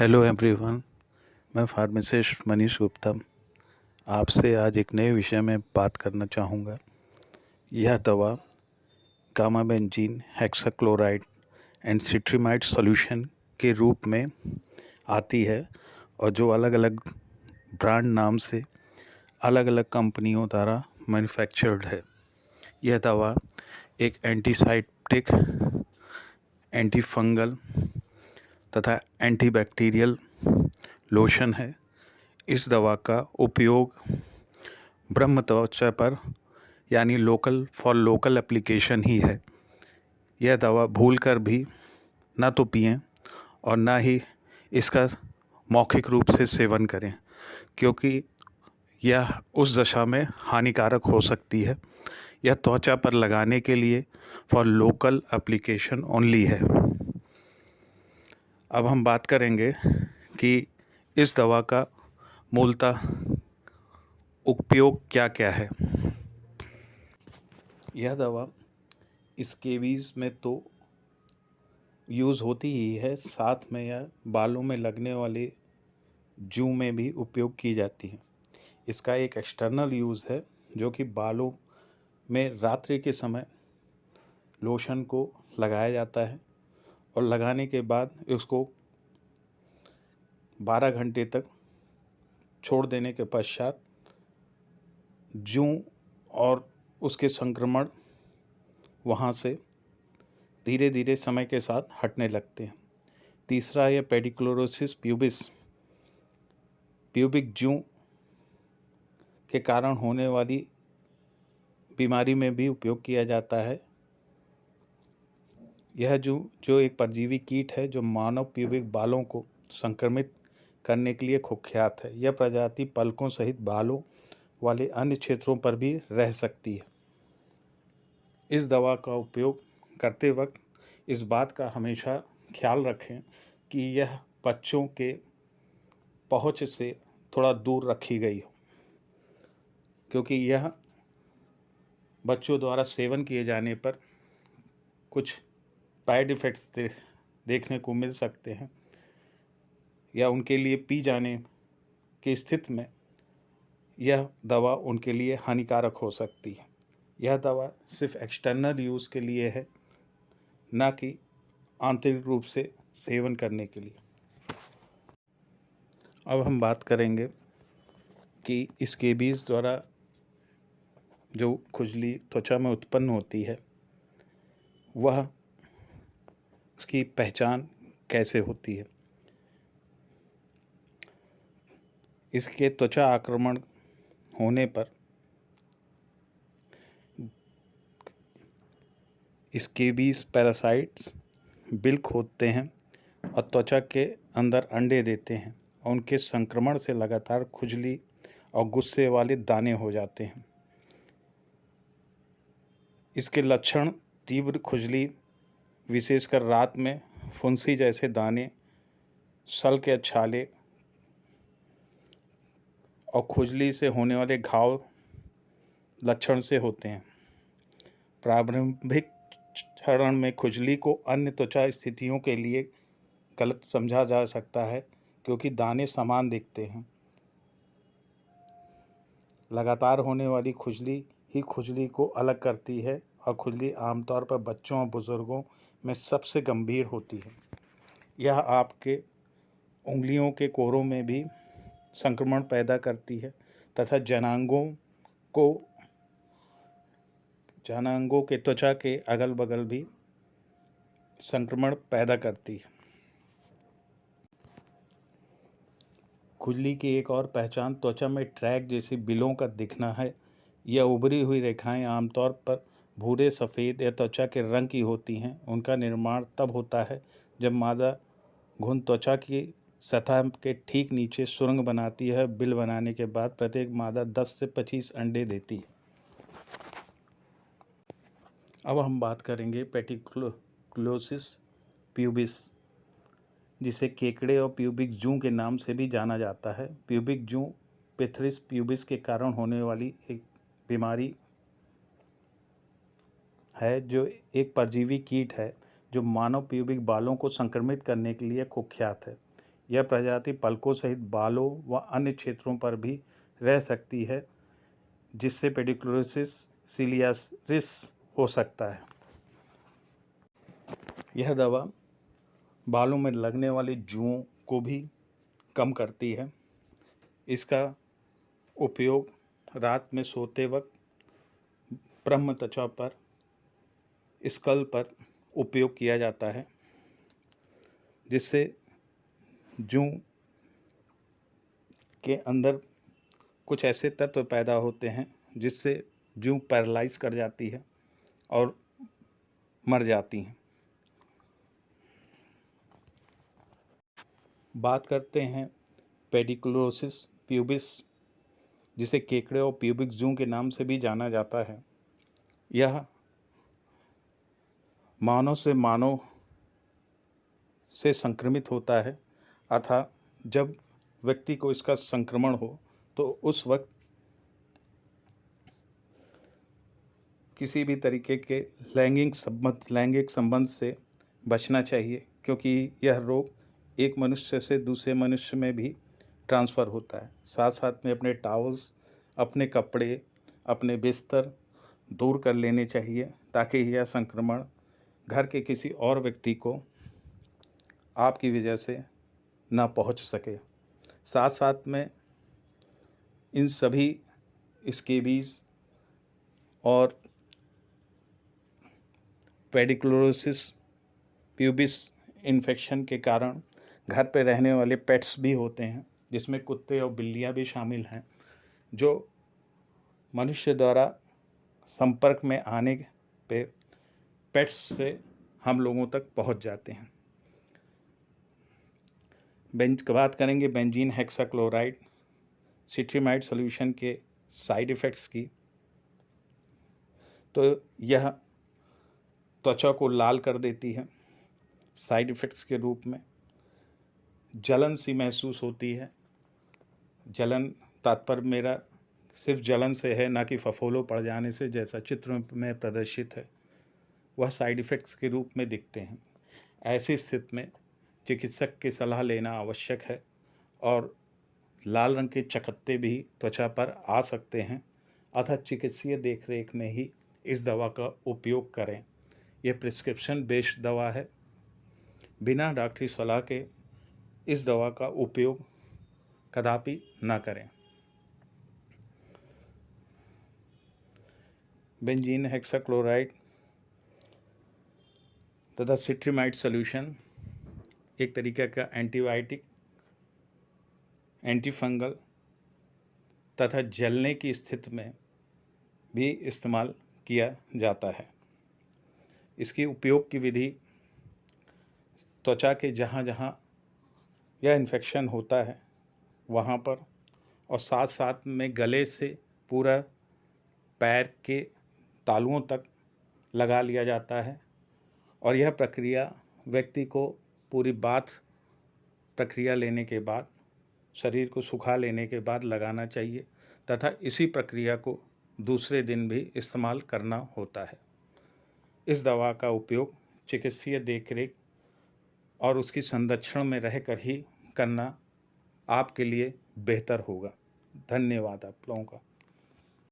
Hello everyone. मैं pharmacist Manish Gupta आपसे आज एक नए विषय में बात करना चाहूँगा। यह दवा गामाबेंजीन हेक्साक्लोराइड एंड सिट्रीमाइड सॉल्यूशन के रूप में आती है और जो अलग अलग ब्रांड नाम से अलग अलग कंपनियों द्वारा मैन्युफैक्चर्ड है। यह दवा एक एंटीसाइटिक, एंटी फंगल तथा एंटीबैक्टीरियल लोशन है। इस दवा का उपयोग ब्रह्म त्वचा पर यानी लोकल एप्लीकेशन ही है। यह दवा भूलकर भी ना तो पिएं और ना ही इसका मौखिक रूप से सेवन करें, क्योंकि यह उस दशा में हानिकारक हो सकती है। यह त्वचा पर लगाने के लिए फॉर लोकल एप्लीकेशन ओनली है। अब हम बात करेंगे कि इस दवा का मूलतः उपयोग क्या क्या है। यह दवा स्केबीज़ में तो यूज़ होती ही है, साथ में यह बालों में लगने वाले जू में भी उपयोग की जाती है। इसका एक एक्सटर्नल यूज़ है जो कि बालों में रात्रि के समय लोशन को लगाया जाता है और लगाने के बाद उसको 12 घंटे तक छोड़ देने के पश्चात जूं और उसके संक्रमण वहाँ से धीरे धीरे समय के साथ हटने लगते हैं। तीसरा है पेडिक्लोरोसिस प्यूबिस, प्यूबिक जूं के कारण होने वाली बीमारी में भी उपयोग किया जाता है। यह जो एक परजीवी कीट है जो मानव प्यूबिक बालों को संक्रमित करने के लिए कुख्यात है। यह प्रजाति पलकों सहित बालों वाले अन्य क्षेत्रों पर भी रह सकती है। इस दवा का उपयोग करते वक्त इस बात का हमेशा ख्याल रखें कि यह बच्चों के पहुंच से थोड़ा दूर रखी गई हो, क्योंकि यह बच्चों द्वारा सेवन किए जाने पर कुछ साइड इफ़ेक्ट्स देखने को मिल सकते हैं या उनके लिए पी जाने की स्थिति में यह दवा उनके लिए हानिकारक हो सकती है। यह दवा सिर्फ एक्सटर्नल यूज़ के लिए है, ना कि आंतरिक रूप से सेवन करने के लिए। अब हम बात करेंगे कि स्केबीज़ द्वारा जो खुजली त्वचा में उत्पन्न होती है वह उसकी पहचान कैसे होती है। इसके त्वचा आक्रमण होने पर स्केबीज़ पैरासाइट्स बिल खोदते हैं और त्वचा के अंदर अंडे देते हैं और उनके संक्रमण से लगातार खुजली और गुस्से वाले दाने हो जाते हैं। इसके लक्षण तीव्र खुजली, विशेषकर रात में फुंसी जैसे दाने, सल के छाले और खुजली से होने वाले घाव लक्षण से होते हैं। प्रारंभिक चरण में खुजली को अन्य त्वचा स्थितियों के लिए गलत समझा जा सकता है, क्योंकि दाने समान दिखते हैं। लगातार होने वाली खुजली ही खुजली को अलग करती है और खुजली आमतौर पर बच्चों और बुज़ुर्गों में सबसे गंभीर होती है। यह आपके उंगलियों के कोरों में भी संक्रमण पैदा करती है तथा जनांगों के त्वचा के अगल बगल भी संक्रमण पैदा करती है। खुजली की एक और पहचान त्वचा में ट्रैक जैसी बिलों का दिखना है। यह उभरी हुई रेखाएं आमतौर पर भूरे, सफ़ेद या त्वचा के रंग की होती हैं। उनका निर्माण तब होता है जब मादा घुन त्वचा की सतह के ठीक नीचे सुरंग बनाती है। बिल बनाने के बाद प्रत्येक मादा 10 से 25 अंडे देती है। अब हम बात करेंगे पेडिक्लोरोसिस प्यूबिस, जिसे केकड़े और प्यूबिक जूं के नाम से भी जाना जाता है। प्यूबिक जूं पिथरिस प्यूबिस के कारण होने वाली एक बीमारी है जो एक परजीवी कीट है जो मानव प्यूबिक बालों को संक्रमित करने के लिए कुख्यात है। यह प्रजाति पलकों सहित बालों व अन्य क्षेत्रों पर भी रह सकती है, जिससे पेडिकुलोसिस सीलियारिस हो सकता है। यह दवा बालों में लगने वाली जूओं को भी कम करती है। इसका उपयोग रात में सोते वक्त ब्रह्म त्वचा पर, स्कल पर उपयोग किया जाता है, जिससे जूं के अंदर कुछ ऐसे तत्व पैदा होते हैं जिससे जूं पैरालाइज कर जाती है और मर जाती हैं। बात करते हैं पेडिकुलोसिस प्यूबिस, जिसे केकड़े और प्यूबिक जूं के नाम से भी जाना जाता है। यह मानव से संक्रमित होता है, अतः जब व्यक्ति को इसका संक्रमण हो तो उस वक्त किसी भी तरीके के लैंगिक संबंध से बचना चाहिए, क्योंकि यह रोग एक मनुष्य से दूसरे मनुष्य में भी ट्रांसफ़र होता है। साथ साथ में अपने टॉवल्स, अपने कपड़े, अपने बिस्तर दूर कर लेने चाहिए, ताकि यह संक्रमण घर के किसी और व्यक्ति को आपकी वजह से ना पहुंच सके। साथ साथ में इन सभी स्केबीज़ और पेडिकुलोसिस प्यूबिस इन्फेक्शन के कारण घर पे रहने वाले पेट्स भी होते हैं, जिसमें कुत्ते और बिल्लियां भी शामिल हैं, जो मनुष्य द्वारा संपर्क में आने पे पेट्स से हम लोगों तक पहुंच जाते हैं। बात करेंगे बेंजीन हेक्साक्लोराइड सिट्रीमाइड सॉल्यूशन के साइड इफ़ेक्ट्स की। तो यह त्वचा को लाल कर देती है। साइड इफ़ेक्ट्स के रूप में जलन सी महसूस होती है। जलन तात्पर्य मेरा सिर्फ जलन से है, ना कि फफोले पड़ जाने से, जैसा चित्र में प्रदर्शित है। वह साइड इफ़ेक्ट्स के रूप में दिखते हैं। ऐसी स्थिति में चिकित्सक की सलाह लेना आवश्यक है और लाल रंग के चकत्ते भी त्वचा पर आ सकते हैं, अतः चिकित्सीय देखरेख में ही इस दवा का उपयोग करें। यह प्रिस्क्रिप्शन बेस्ड दवा है। बिना डॉक्टरी सलाह के इस दवा का उपयोग कदापि ना करें। बेंजीन हेक्साक्लोराइड तथा सिट्रीमाइड सॉल्यूशन एक तरीके का एंटीबायोटिक, एंटीफंगल तथा जलने की स्थिति में भी इस्तेमाल किया जाता है। इसकी उपयोग की विधि त्वचा के जहाँ जहाँ यह इन्फेक्शन होता है वहाँ पर, और साथ साथ में गले से पूरा पैर के तालुओं तक लगा लिया जाता है। और यह प्रक्रिया व्यक्ति को पूरी बाथ प्रक्रिया लेने के बाद, शरीर को सुखा लेने के बाद लगाना चाहिए, तथा इसी प्रक्रिया को दूसरे दिन भी इस्तेमाल करना होता है। इस दवा का उपयोग चिकित्सीय देखरेख और उसकी संरक्षण में रहकर ही करना आपके लिए बेहतर होगा। धन्यवाद आप लोगों का।